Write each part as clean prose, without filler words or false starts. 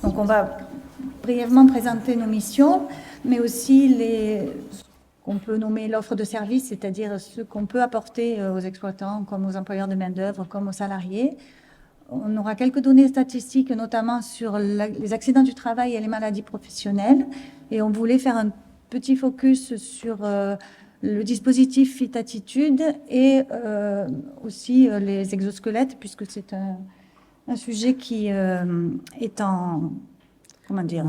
Donc on va brièvement présenter nos missions, mais aussi ce qu'on peut nommer l'offre de service, c'est-à-dire ce qu'on peut apporter aux exploitants, comme aux employeurs de main-d'œuvre, comme aux salariés. On aura quelques données statistiques, notamment sur les accidents du travail et les maladies professionnelles. Et on voulait faire un petit focus sur le dispositif Fit Attitude et aussi les exosquelettes, puisque c'est un sujet qui est comment dire,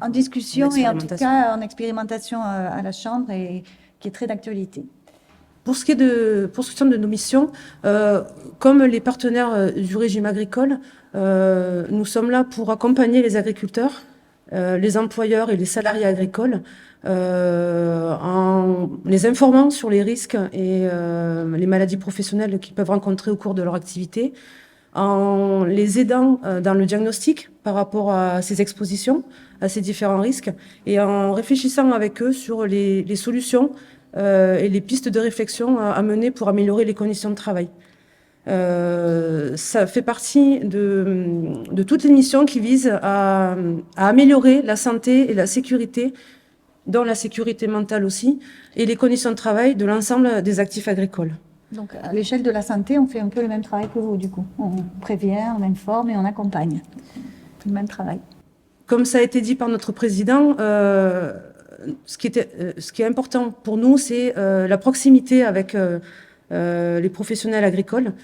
en discussion et en tout cas en expérimentation à la Chambre et qui est très d'actualité. Pour ce qui est de nos missions, comme les partenaires du régime agricole, nous sommes là pour accompagner les agriculteurs, les employeurs et les salariés agricoles en les informant sur les risques et les maladies professionnelles qu'ils peuvent rencontrer au cours de leur activité, en les aidant dans le diagnostic par rapport à ces expositions, à ces différents risques, et en réfléchissant avec eux sur les solutions et les pistes de réflexion à mener pour améliorer les conditions de travail. Ça fait partie de toutes les missions qui visent à améliorer la santé et la sécurité, dont la sécurité mentale aussi, et les conditions de travail de l'ensemble des actifs agricoles. Donc, à l'échelle de la santé, on fait un peu le même travail que vous, du coup. On prévient, on informe et on accompagne. Le même travail. Comme ça a été dit par notre président, ce qui est important pour nous, c'est la proximité avec les professionnels agricoles.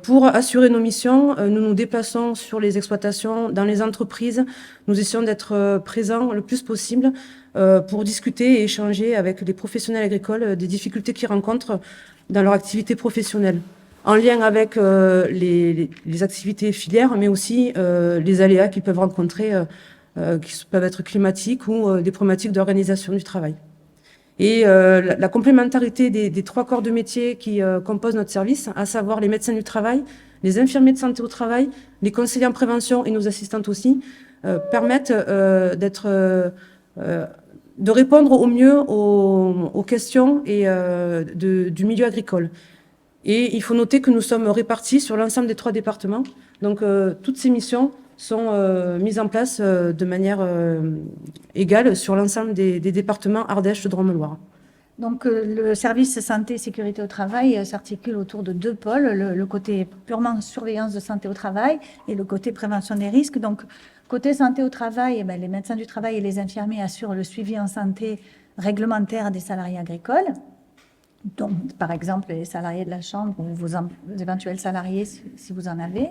Pour assurer nos missions, nous nous déplaçons sur les exploitations, dans les entreprises. Nous essayons d'être présents le plus possible pour discuter et échanger avec les professionnels agricoles des difficultés qu'ils rencontrent dans leur activité professionnelle, en lien avec les activités filières, mais aussi les aléas qu'ils peuvent rencontrer, qui peuvent être climatiques ou des problématiques d'organisation du travail. Et la complémentarité des trois corps de métier qui composent notre service, à savoir les médecins du travail, les infirmiers de santé au travail, les conseillers en prévention et nos assistantes aussi, permettent de répondre au mieux aux questions et, du milieu agricole. Et il faut noter que nous sommes répartis sur l'ensemble des 3 départements. Donc toutes ces missions sont mises en place de manière égale sur l'ensemble des départements Ardèche, Drôme-Loire. Donc le service santé et sécurité au travail s'articule autour de 2 pôles, le côté purement surveillance de santé au travail et le côté prévention des risques. Donc côté santé au travail, les médecins du travail et les infirmiers assurent le suivi en santé réglementaire des salariés agricoles. Donc, par exemple, les salariés de la Chambre ou vos éventuels salariés, si vous en avez.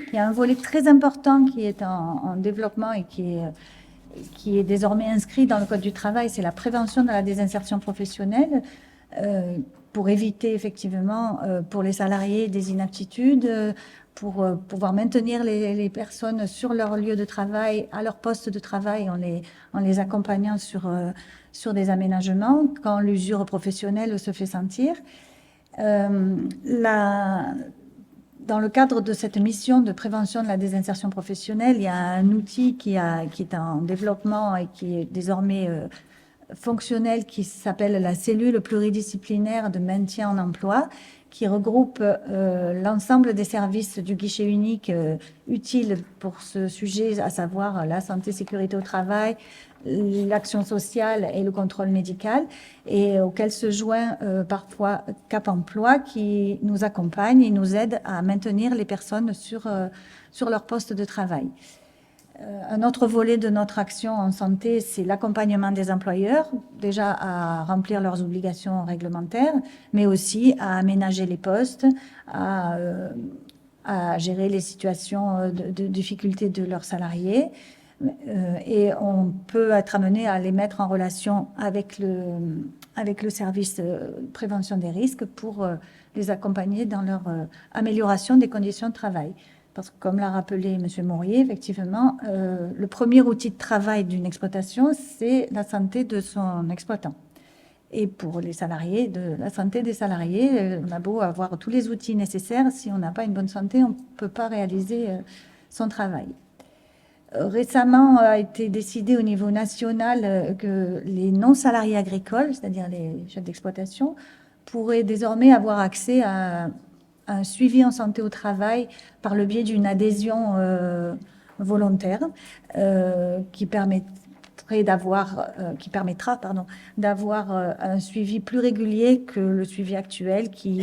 Il y a un volet très important qui est en développement et qui est désormais inscrit dans le Code du travail, c'est la prévention de la désinsertion professionnelle pour éviter effectivement pour les salariés des inaptitudes, pour pouvoir maintenir les personnes sur leur lieu de travail, à leur poste de travail, en les accompagnant sur des aménagements quand l'usure professionnelle se fait sentir. Dans le cadre de cette mission de prévention de la désinsertion professionnelle, il y a un outil qui est en développement et qui est désormais fonctionnel, qui s'appelle la cellule pluridisciplinaire de maintien en emploi, qui regroupe l'ensemble des services du guichet unique utiles pour ce sujet, à savoir la santé, sécurité au travail, l'action sociale et le contrôle médical, et auquel se joint parfois Cap Emploi qui nous accompagne et nous aide à maintenir les personnes sur leur poste de travail. Un autre volet de notre action en santé, c'est l'accompagnement des employeurs, déjà à remplir leurs obligations réglementaires, mais aussi à aménager les postes, à gérer les situations de difficulté de leurs salariés. Et on peut être amené à les mettre en relation avec le service prévention des risques pour les accompagner dans leur amélioration des conditions de travail. Parce que, comme l'a rappelé M. Mourier, effectivement, le premier outil de travail d'une exploitation, c'est la santé de son exploitant. Et pour les salariés, de la santé des salariés, on a beau avoir tous les outils nécessaires, si on n'a pas une bonne santé, on ne peut pas réaliser son travail. Récemment a été décidé au niveau national que les non-salariés agricoles, c'est-à-dire les chefs d'exploitation, pourraient désormais avoir accès à un suivi en santé au travail par le biais d'une adhésion volontaire qui permettra d'avoir un suivi plus régulier que le suivi actuel qui,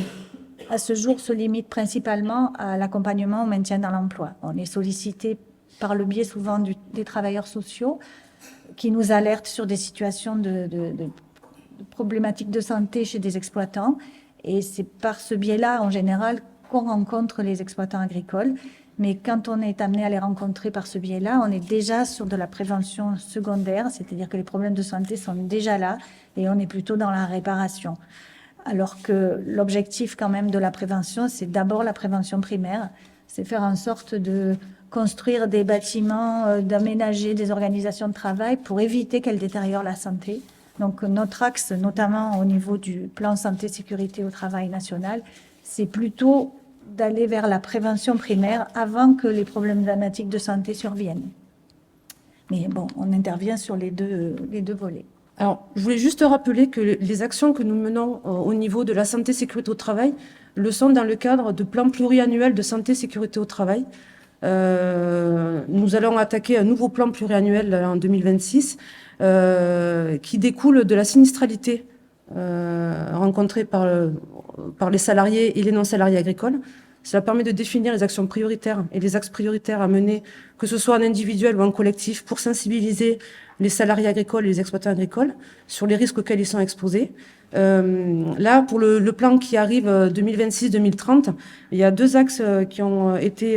à ce jour, se limite principalement à l'accompagnement au maintien dans l'emploi. On est sollicité par le biais souvent des travailleurs sociaux qui nous alertent sur des situations de problématiques de santé chez des exploitants. Et c'est par ce biais-là, en général, qu'on rencontre les exploitants agricoles. Mais quand on est amené à les rencontrer par ce biais-là, on est déjà sur de la prévention secondaire, c'est-à-dire que les problèmes de santé sont déjà là et on est plutôt dans la réparation. Alors que l'objectif quand même de la prévention, c'est d'abord la prévention primaire, c'est faire en sorte de construire des bâtiments, d'aménager des organisations de travail pour éviter qu'elles détériorent la santé. Donc notre axe, notamment au niveau du plan santé-sécurité au travail national, c'est plutôt d'aller vers la prévention primaire avant que les problèmes dramatiques de santé surviennent. Mais bon, on intervient sur les deux volets. Alors, je voulais juste rappeler que les actions que nous menons au niveau de la santé-sécurité au travail le sont dans le cadre de plans pluriannuels de santé-sécurité au travail. Nous allons attaquer un nouveau plan pluriannuel en 2026 qui découle de la sinistralité rencontrée par les salariés et les non-salariés agricoles. Cela permet de définir les actions prioritaires et les axes prioritaires à mener, que ce soit en individuel ou en collectif, pour sensibiliser les salariés agricoles et les exploitants agricoles sur les risques auxquels ils sont exposés. Là, pour le plan qui arrive 2026-2030, il y a 2 axes qui ont été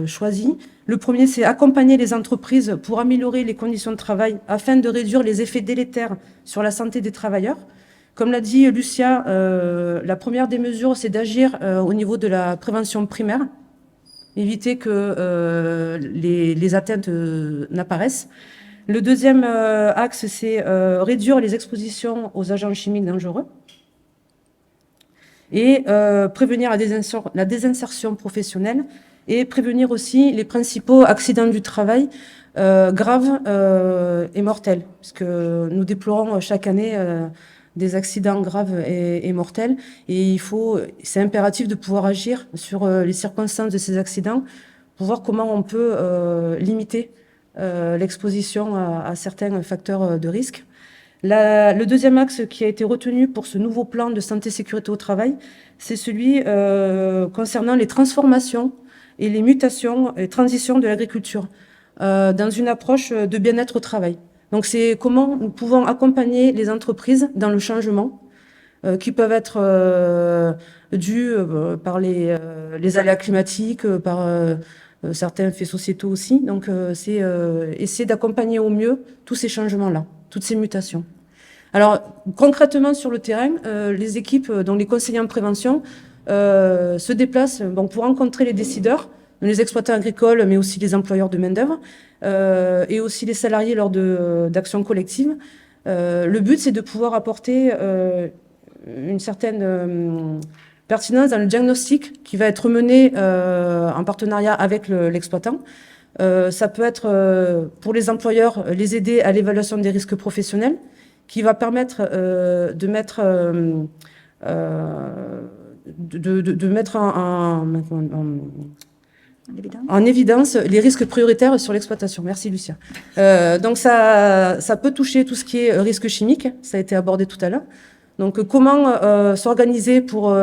choisis. Le premier, c'est accompagner les entreprises pour améliorer les conditions de travail afin de réduire les effets délétères sur la santé des travailleurs. Comme l'a dit Lucia, la première des mesures, c'est d'agir au niveau de la prévention primaire, éviter que les atteintes n'apparaissent. Le deuxième axe, c'est réduire les expositions aux agents chimiques dangereux et prévenir la désinsertion professionnelle et prévenir aussi les principaux accidents du travail graves et mortels, parce que nous déplorons chaque année des accidents graves et mortels, et c'est impératif de pouvoir agir sur les circonstances de ces accidents pour voir comment on peut limiter l'exposition à certains facteurs de risque. Le deuxième axe qui a été retenu pour ce nouveau plan de santé-sécurité au travail, c'est celui concernant les transformations et les mutations et transitions de l'agriculture dans une approche de bien-être au travail. Donc c'est comment nous pouvons accompagner les entreprises dans le changement qui peuvent être dus par les aléas climatiques, par certains faits sociétaux aussi. Donc c'est essayer d'accompagner au mieux tous ces changements-là, toutes ces mutations. Alors concrètement sur le terrain, les équipes, dont les conseillers en prévention, se déplacent pour rencontrer les décideurs, les exploitants agricoles, mais aussi les employeurs de main-d'œuvre, et aussi les salariés lors d'actions collectives. Le but, c'est de pouvoir apporter une certaine pertinence dans le diagnostic qui va être mené en partenariat avec l'exploitant. Ça peut être pour les employeurs, les aider à l'évaluation des risques professionnels, qui va permettre de mettre en évidence les risques prioritaires sur l'exploitation. Merci Lucia. Donc ça peut toucher tout ce qui est risque chimique, ça a été abordé tout à l'heure. Donc comment s'organiser pour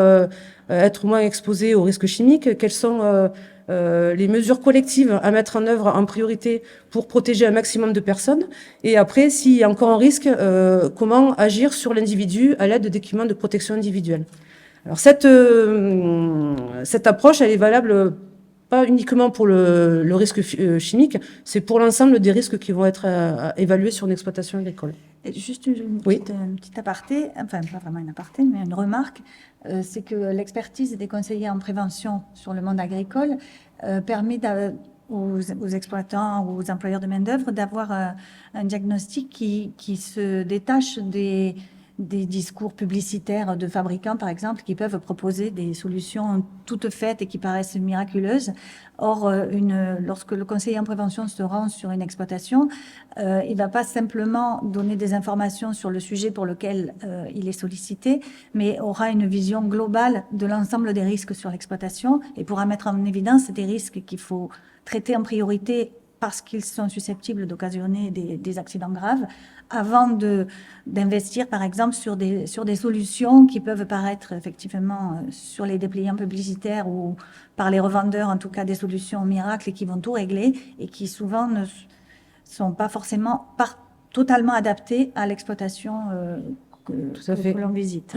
être moins exposé aux risques chimiques, quelles sont les mesures collectives à mettre en œuvre en priorité pour protéger un maximum de personnes, et après, s'il y a encore un risque, comment agir sur l'individu à l'aide d'équipements de protection individuelle. Alors cette approche, elle est valable pas uniquement pour le risque chimique, c'est pour l'ensemble des risques qui vont être évalués sur une exploitation agricole. Et juste une petite aparté, enfin pas vraiment une aparté, mais une remarque, c'est que l'expertise des conseillers en prévention sur le monde agricole permet aux exploitants ou aux employeurs de main-d'œuvre d'avoir un diagnostic qui se détache des discours publicitaires de fabricants, par exemple, qui peuvent proposer des solutions toutes faites et qui paraissent miraculeuses. Or, lorsque le conseiller en prévention se rend sur une exploitation, il ne va pas simplement donner des informations sur le sujet pour lequel il est sollicité, mais aura une vision globale de l'ensemble des risques sur l'exploitation et pourra mettre en évidence des risques qu'il faut traiter en priorité parce qu'ils sont susceptibles d'occasionner des accidents graves, avant d'investir, par exemple, sur des solutions qui peuvent paraître effectivement sur les dépliants publicitaires ou par les revendeurs, en tout cas des solutions miracles et qui vont tout régler et qui souvent ne sont pas forcément totalement adaptées à l'exploitation que l'on visite.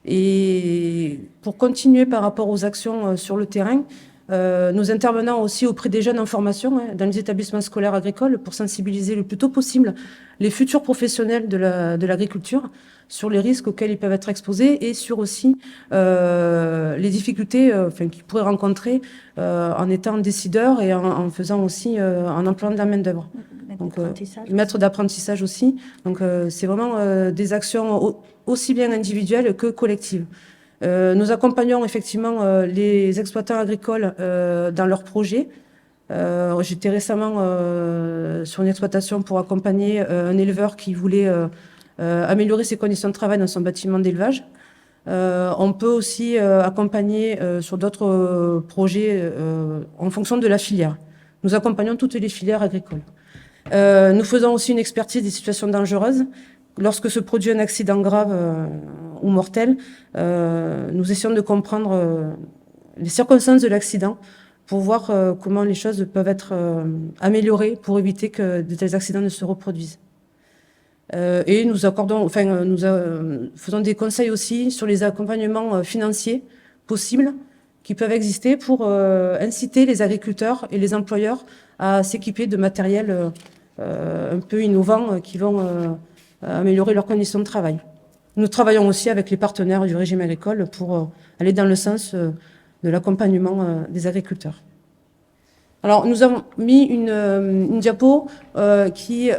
Et pour continuer par rapport aux actions sur le terrain, nous intervenons aussi auprès des jeunes en formation dans les établissements scolaires agricoles pour sensibiliser le plus tôt possible les futurs professionnels de l'agriculture sur les risques auxquels ils peuvent être exposés et sur aussi les difficultés qu'ils pourraient rencontrer en étant décideurs et en faisant aussi en employant de la main-d'œuvre. Donc, maître d'apprentissage aussi. Donc, c'est vraiment des actions aussi bien individuelles que collectives. Nous accompagnons effectivement les exploitants agricoles dans leurs projets. J'étais récemment sur une exploitation pour accompagner un éleveur qui voulait améliorer ses conditions de travail dans son bâtiment d'élevage. On peut aussi accompagner sur d'autres projets en fonction de la filière. Nous accompagnons toutes les filières agricoles. Nous faisons aussi une expertise des situations dangereuses. Lorsque se produit un accident grave ou mortel, nous essayons de comprendre les circonstances de l'accident pour voir comment les choses peuvent être améliorées pour éviter que de tels accidents ne se reproduisent. Et nous faisons des conseils aussi sur les accompagnements financiers possibles qui peuvent exister pour inciter les agriculteurs et les employeurs à s'équiper de matériel un peu innovants qui vont améliorer leurs conditions de travail. Nous travaillons aussi avec les partenaires du régime agricole pour aller dans le sens de l'accompagnement des agriculteurs. Alors, nous avons mis une diapo qui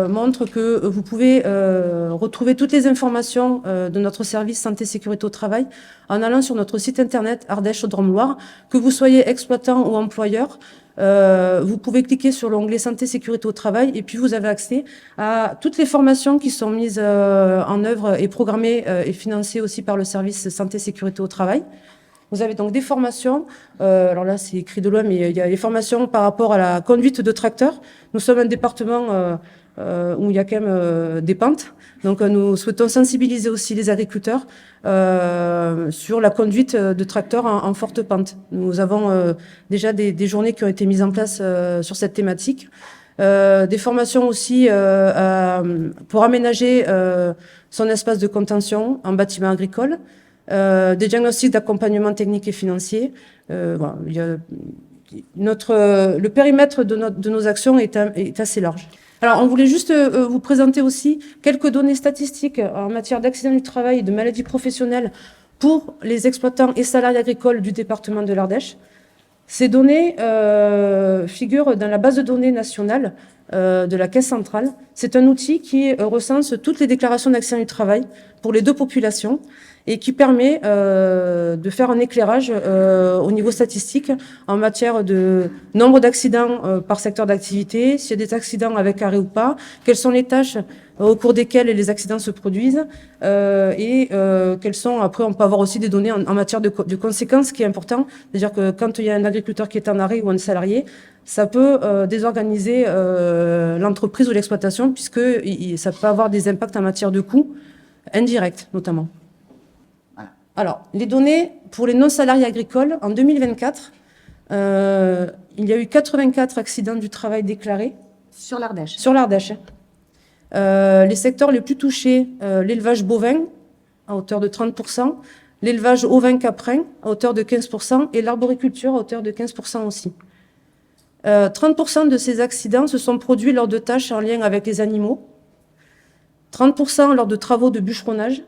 montre que vous pouvez retrouver toutes les informations de notre service santé sécurité au travail en allant sur notre site internet Ardèche Drôme Loire. Que vous soyez exploitant ou employeur, vous pouvez cliquer sur l'onglet santé sécurité au travail et puis vous avez accès à toutes les formations qui sont mises en œuvre et programmées et financées aussi par le service santé sécurité au travail. Vous avez donc des formations, alors là c'est écrit de loin, mais il y a des formations par rapport à la conduite de tracteur. Nous sommes un département où il y a quand même des pentes, donc nous souhaitons sensibiliser aussi les agriculteurs sur la conduite de tracteurs en forte pente. Nous avons déjà des journées qui ont été mises en place sur cette thématique. Des formations aussi pour aménager son espace de contention en bâtiment agricole. Des diagnostics d'accompagnement technique et financier. Voilà, le périmètre de nos actions est assez large. Alors, on voulait juste vous présenter aussi quelques données statistiques en matière d'accidents du travail et de maladies professionnelles pour les exploitants et salariés agricoles du département de l'Ardèche. Ces données figurent dans la base de données nationale de la Caisse centrale. C'est un outil qui recense toutes les déclarations d'accidents du travail pour les deux populations et qui permet de faire un éclairage au niveau statistique en matière de nombre d'accidents par secteur d'activité, s'il y a des accidents avec arrêt ou pas, quelles sont les tâches au cours desquelles les accidents se produisent et quelles sont, après on peut avoir aussi des données en matière de conséquences, ce qui est important, c'est-à-dire que quand il y a un agriculteur qui est en arrêt ou un salarié, ça peut désorganiser l'entreprise ou l'exploitation puisque ça peut avoir des impacts en matière de coûts indirects notamment. Alors, les données pour les non-salariés agricoles, en 2024, il y a eu 84 accidents du travail déclarés. Sur l'Ardèche. Sur l'Ardèche. Les secteurs les plus touchés, l'élevage bovin, à hauteur de 30%, l'élevage ovin-caprin, à hauteur de 15%, et l'arboriculture, à hauteur de 15% aussi. 30% de ces accidents se sont produits lors de tâches en lien avec les animaux, 30% lors de travaux de bûcheronnage,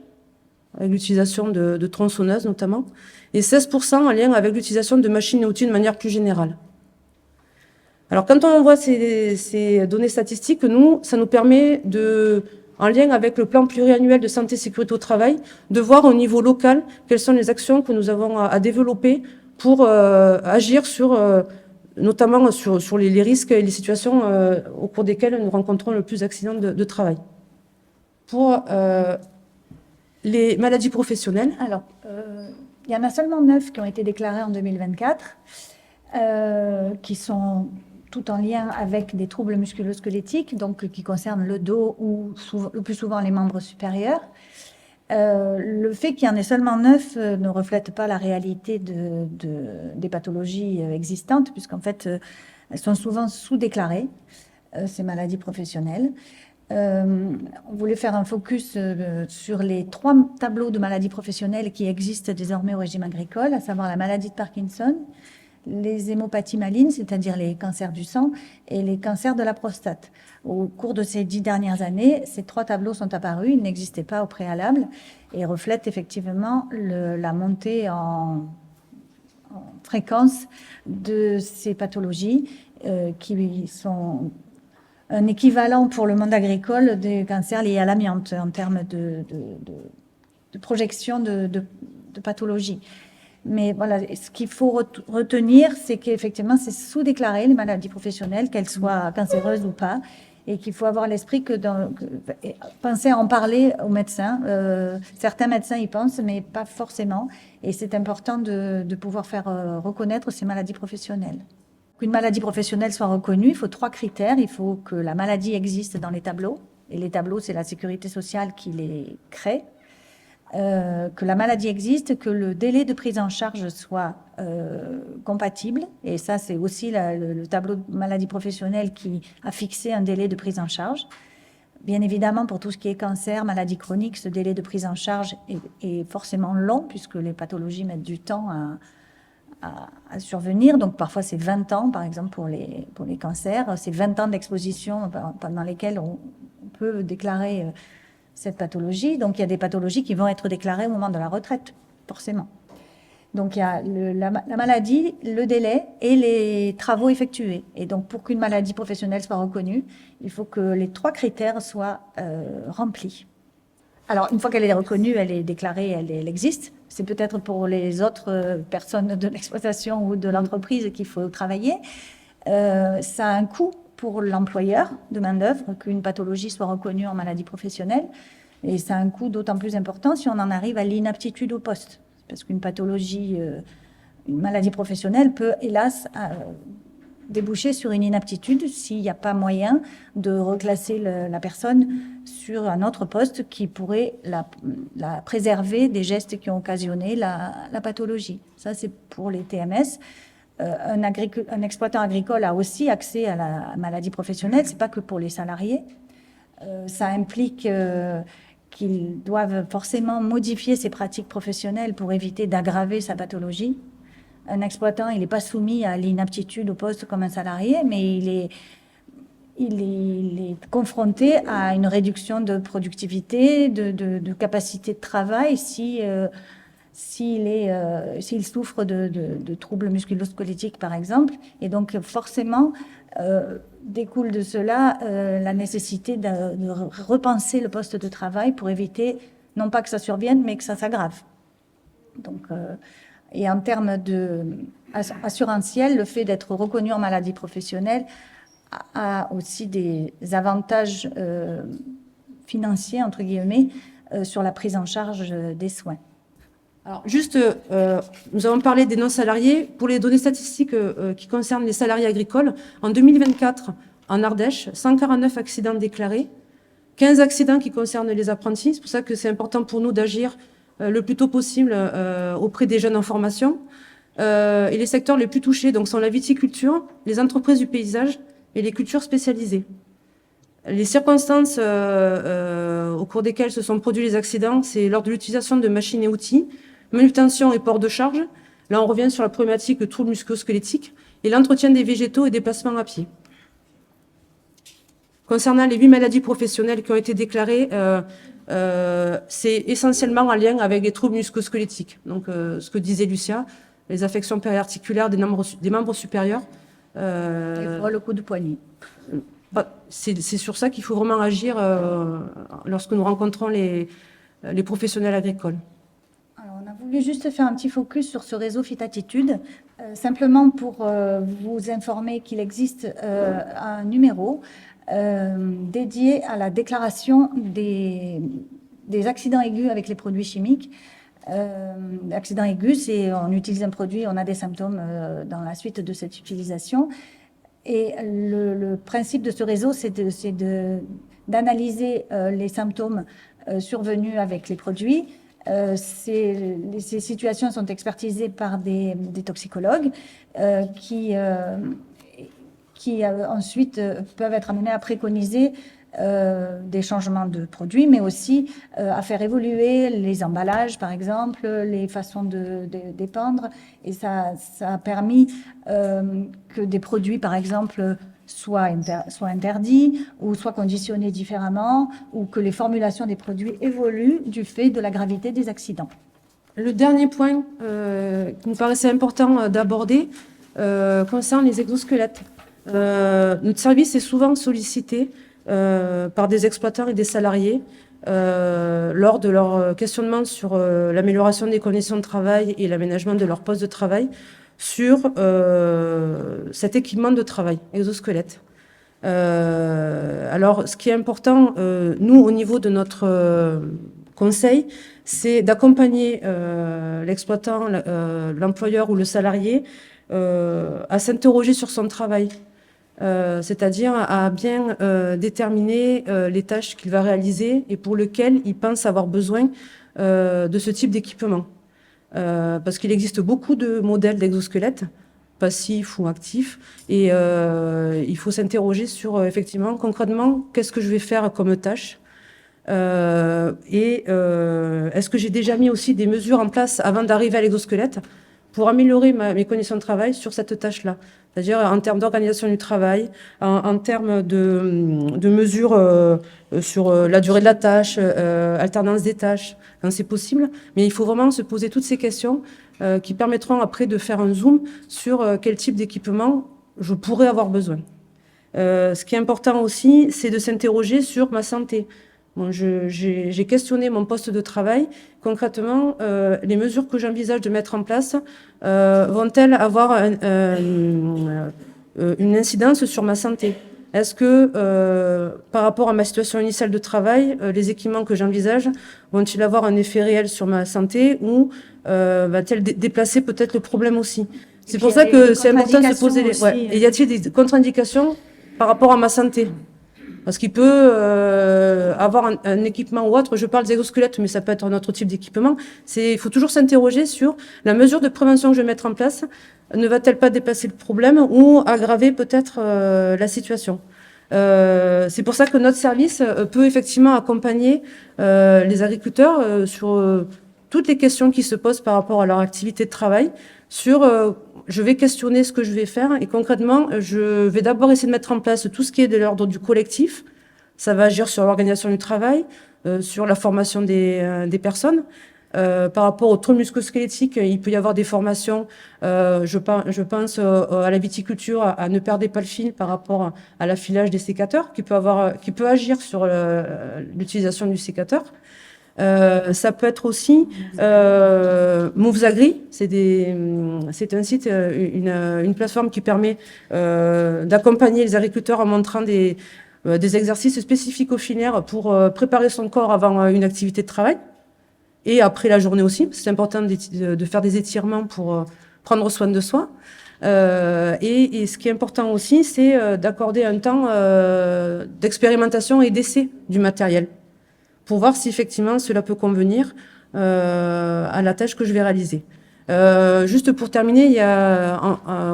avec l'utilisation de tronçonneuses notamment, et 16% en lien avec l'utilisation de machines et outils de manière plus générale. Alors quand on voit ces données statistiques, ça nous permet en lien avec le plan pluriannuel de santé et sécurité au travail, de voir au niveau local quelles sont les actions que nous avons à développer pour agir notamment sur les risques et les situations au cours desquelles nous rencontrons le plus d'accidents de travail. Pour les maladies professionnelles. Alors, il y en a seulement 9 qui ont été déclarées en 2024, qui sont tout en lien avec des troubles musculo-squelettiques, donc qui concernent le dos ou le plus souvent les membres supérieurs. Le fait qu'il y en ait seulement 9 ne reflète pas la réalité des pathologies existantes, puisqu'en fait, elles sont souvent sous-déclarées, ces maladies professionnelles. On voulait faire un focus sur les 3 tableaux de maladies professionnelles qui existent désormais au régime agricole, à savoir la maladie de Parkinson, les hémopathies malignes, c'est-à-dire les cancers du sang, et les cancers de la prostate. Au cours de ces 10 dernières années, ces 3 tableaux sont apparus, ils n'existaient pas au préalable, et reflètent effectivement la montée en fréquence de ces pathologies qui sont un équivalent pour le monde agricole des cancers liés à l'amiante en termes de projection de pathologie. Mais voilà, ce qu'il faut retenir, c'est qu'effectivement, c'est sous-déclaré, les maladies professionnelles, qu'elles soient cancéreuses ou pas, et qu'il faut avoir l'esprit penser à en parler aux médecins. Certains médecins y pensent, mais pas forcément. Et c'est important de pouvoir faire reconnaître ces maladies professionnelles. Pour qu'une maladie professionnelle soit reconnue, il faut 3 critères. Il faut que la maladie existe dans les tableaux. Et les tableaux, c'est la sécurité sociale qui les crée. Que la maladie existe, que le délai de prise en charge soit compatible. Et ça, c'est aussi le tableau de maladie professionnelle qui a fixé un délai de prise en charge. Bien évidemment, pour tout ce qui est cancer, maladie chronique, ce délai de prise en charge est forcément long, puisque les pathologies mettent du temps à survenir. Donc parfois, c'est 20 ans, par exemple, pour les cancers. C'est 20 ans d'exposition pendant lesquels on peut déclarer cette pathologie. Donc, il y a des pathologies qui vont être déclarées au moment de la retraite, forcément. Donc, il y a la maladie, le délai et les travaux effectués. Et donc, pour qu'une maladie professionnelle soit reconnue, il faut que les 3 critères soient remplis. Alors, une fois qu'elle est reconnue, elle est déclarée, elle existe. C'est peut-être pour les autres personnes de l'exploitation ou de l'entreprise qu'il faut travailler. Ça a un coût pour l'employeur de main-d'œuvre qu'une pathologie soit reconnue en maladie professionnelle. Et ça a un coût d'autant plus important si on en arrive à l'inaptitude au poste. Parce qu'une pathologie, une maladie professionnelle peut, hélas, déboucher sur une inaptitude s'il n'y a pas moyen de reclasser la personne sur un autre poste qui pourrait la préserver des gestes qui ont occasionné la pathologie. Ça, c'est pour les TMS. Un exploitant agricole a aussi accès à la maladie professionnelle, c'est pas que pour les salariés. Ça implique qu'ils doivent forcément modifier ses pratiques professionnelles pour éviter d'aggraver sa pathologie. Un exploitant, il n'est pas soumis à l'inaptitude au poste comme un salarié, mais il est confronté à une réduction de productivité, de capacité de travail s'il souffre de troubles musculo-squelettiques, par exemple. Et donc, forcément, découle de cela la nécessité de repenser le poste de travail pour éviter, non pas que ça survienne, mais que ça s'aggrave. Donc, et en termes assurantiels, le fait d'être reconnu en maladie professionnelle a aussi des avantages financiers, entre guillemets, sur la prise en charge des soins. Alors, juste, nous avons parlé des non-salariés. Pour les données statistiques qui concernent les salariés agricoles, en 2024, en Ardèche, 149 accidents déclarés, 15 accidents qui concernent les apprentis. C'est pour ça que c'est important pour nous d'agir le plus tôt possible auprès des jeunes en formation. Et les secteurs les plus touchés donc, sont la viticulture, les entreprises du paysage et les cultures spécialisées. Les circonstances au cours desquelles se sont produits les accidents, c'est lors de l'utilisation de machines et outils, manutention et port de charge. Là, on revient sur la problématique de troubles musculo-squelettiques et l'entretien des végétaux et déplacements à pied. Concernant les 8 maladies professionnelles qui ont été déclarées, c'est essentiellement en lien avec les troubles musculo-squelettiques. Donc, ce que disait Lucia, les affections périarticulaires des membres supérieurs. Le coup de poignet. C'est sur ça qu'il faut vraiment agir lorsque nous rencontrons les professionnels agricoles. Alors, on a voulu juste faire un petit focus sur ce réseau Fitattitude, simplement pour vous informer qu'il existe un numéro dédié à la déclaration des accidents aigus avec les produits chimiques. Accident aigu, c'est on utilise un produit, on a des symptômes dans la suite de cette utilisation. Et le principe de ce réseau, c'est d'analyser les symptômes survenus avec les produits. Ces situations sont expertisées par des toxicologues qui ensuite peuvent être amenés à préconiser des changements de produits, mais aussi à faire évoluer les emballages, par exemple, les façons d'épandre. Et ça a permis que des produits, par exemple, soient interdits ou soient conditionnés différemment, ou que les formulations des produits évoluent du fait de la gravité des accidents. Le dernier point qui me paraissait important d'aborder concerne les exosquelettes. Notre service est souvent sollicité par des exploitants et des salariés lors de leur questionnement sur l'amélioration des conditions de travail et l'aménagement de leur poste de travail sur cet équipement de travail, exosquelette. Alors, ce qui est important, nous, au niveau de notre conseil, c'est d'accompagner l'exploitant, l'employeur ou le salarié à s'interroger sur son travail. C'est-à-dire à bien déterminer les tâches qu'il va réaliser et pour lesquelles il pense avoir besoin de ce type d'équipement. Parce qu'il existe beaucoup de modèles d'exosquelettes, passifs ou actifs, et il faut s'interroger sur effectivement, concrètement, qu'est-ce que je vais faire comme tâche est-ce que j'ai déjà mis aussi des mesures en place avant d'arriver à l'exosquelette pour améliorer mes conditions de travail sur cette tâche-là. C'est-à-dire en termes d'organisation du travail, en termes de mesures sur la durée de la tâche, alternance des tâches, quand c'est possible. Mais il faut vraiment se poser toutes ces questions qui permettront après de faire un zoom sur quel type d'équipement je pourrais avoir besoin. Ce qui est important aussi, c'est de s'interroger sur ma santé. Bon, j'ai questionné mon poste de travail. Concrètement, les mesures que j'envisage de mettre en place vont-elles avoir une incidence sur ma santé? Est-ce que, par rapport à ma situation initiale de travail, les équipements que j'envisage vont-ils avoir un effet réel sur ma santé ou va-t-elle déplacer peut-être le problème aussi? C'est pour ça que c'est important de se poser les... Ouais. Et y a-t-il des contre-indications par rapport à ma santé? Parce qu'il peut avoir un équipement ou autre, je parle des exosquelettes, mais ça peut être un autre type d'équipement. Il faut toujours s'interroger sur la mesure de prévention que je vais mettre en place. Ne va-t-elle pas déplacer le problème ou aggraver peut-être la situation? C'est pour ça que notre service peut effectivement accompagner les agriculteurs sur toutes les questions qui se posent par rapport à leur activité de travail, sur je vais questionner ce que je vais faire et concrètement, je vais d'abord essayer de mettre en place tout ce qui est de l'ordre du collectif. Ça va agir sur l'organisation du travail, sur la formation des personnes. Par rapport au troubles musculo-squelettiques, il peut y avoir des formations. Je pense à la viticulture, à ne perdez pas le fil par rapport à l'affilage des sécateurs, qui peut agir sur l'utilisation du sécateur. Ça peut être aussi Moves Agri, c'est un site, une plateforme qui permet d'accompagner les agriculteurs en montrant des exercices spécifiques aux filières pour préparer son corps avant une activité de travail et après la journée aussi. C'est important de faire des étirements pour prendre soin de soi. Et ce qui est important aussi, c'est d'accorder un temps d'expérimentation et d'essai du matériel, pour voir si effectivement cela peut convenir à la tâche que je vais réaliser. Juste pour terminer, il y a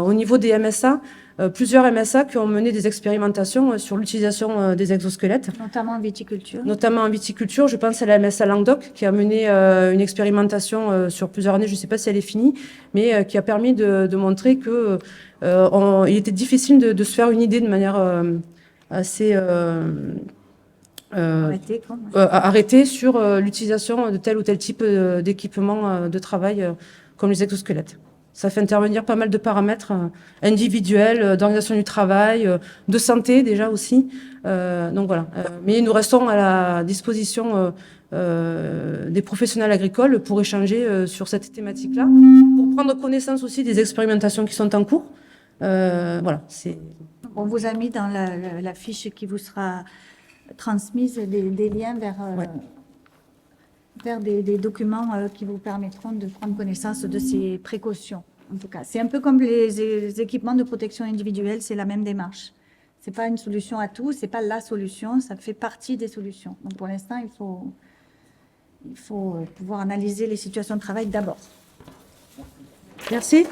au niveau des MSA, plusieurs MSA qui ont mené des expérimentations sur l'utilisation des exosquelettes. Notamment en viticulture. Notamment en viticulture. Je pense à la MSA Languedoc qui a mené une expérimentation sur plusieurs années, je ne sais pas si elle est finie, mais qui a permis de montrer que il était difficile de se faire une idée de manière assez... arrêter sur l'utilisation de tel ou tel type d'équipement de travail comme les exosquelettes. Ça fait intervenir pas mal de paramètres individuels, d'organisation du travail, de santé déjà aussi. Donc voilà. Mais nous restons à la disposition des professionnels agricoles pour échanger sur cette thématique-là, pour prendre connaissance aussi des expérimentations qui sont en cours. Voilà. On vous a mis dans la fiche qui vous sera transmise des liens vers des documents qui vous permettront de prendre connaissance de ces précautions. En tout cas, c'est un peu comme les équipements de protection individuelle, c'est la même démarche. C'est pas une solution à tout, c'est pas la solution, ça fait partie des solutions. Donc pour l'instant, il faut pouvoir analyser les situations de travail d'abord. Merci.